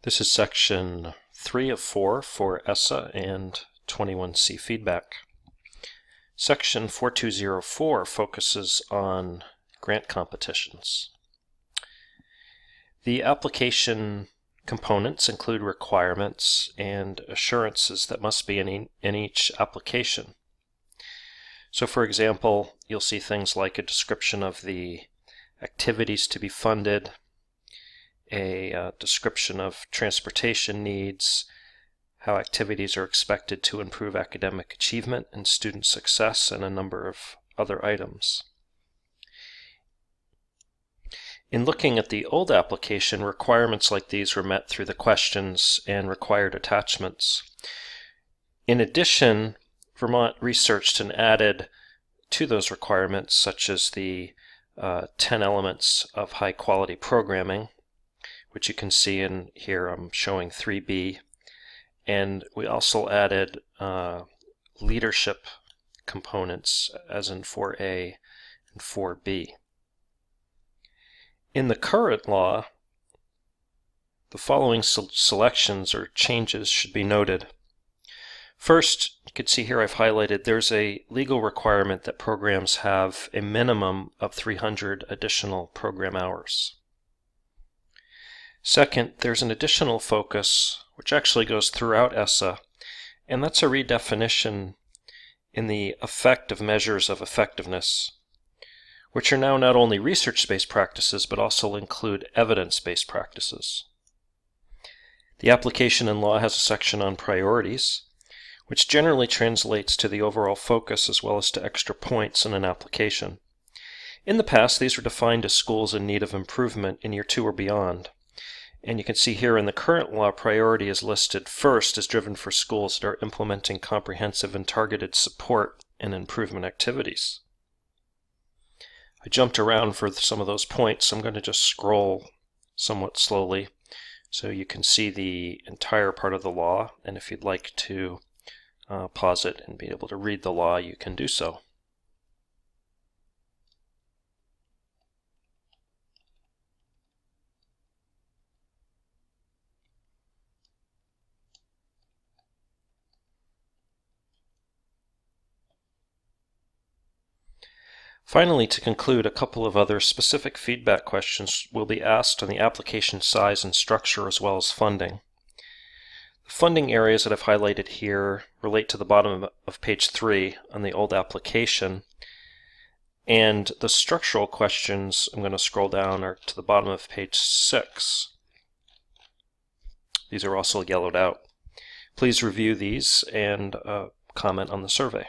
This is section 3 of 4 for ESSA and 21C feedback. Section 4204 focuses on grant competitions. The application components include requirements and assurances that must be in each application. So for example, you'll see things like a description of the activities to be funded, a description of transportation needs, how activities are expected to improve academic achievement and student success, and a number of other items. In looking at the old application, requirements like these were met through the questions and required attachments. In addition, Vermont researched and added to those requirements, such as the 10 elements of high-quality programming, which you can see in here. I'm showing 3B. And we also added leadership components, as in 4A and 4B. In the current law, the following selections or changes should be noted. First, you can see here I've highlighted there's a legal requirement that programs have a minimum of 300 additional program hours. Second, there's an additional focus, which actually goes throughout ESSA, and that's a redefinition in the effect of measures of effectiveness, which are now not only research-based practices, but also include evidence-based practices. The application in law has a section on priorities, which generally translates to the overall focus as well as to extra points in an application. In the past, these were defined as schools in need of improvement in year 2 or beyond. And you can see here in the current law, priority is listed first as driven for schools that are implementing comprehensive and targeted support and improvement activities. I jumped around for some of those points, so I'm going to just scroll somewhat slowly so you can see the entire part of the law, and if you'd like to pause it and be able to read the law, you can do so. Finally, to conclude, a couple of other specific feedback questions will be asked on the application size and structure as well as funding. The funding areas that I've highlighted here relate to the bottom of page 3 on the old application, and the structural questions, I'm going to scroll down, are to the bottom of page 6. These are also yellowed out. Please review these and comment on the survey.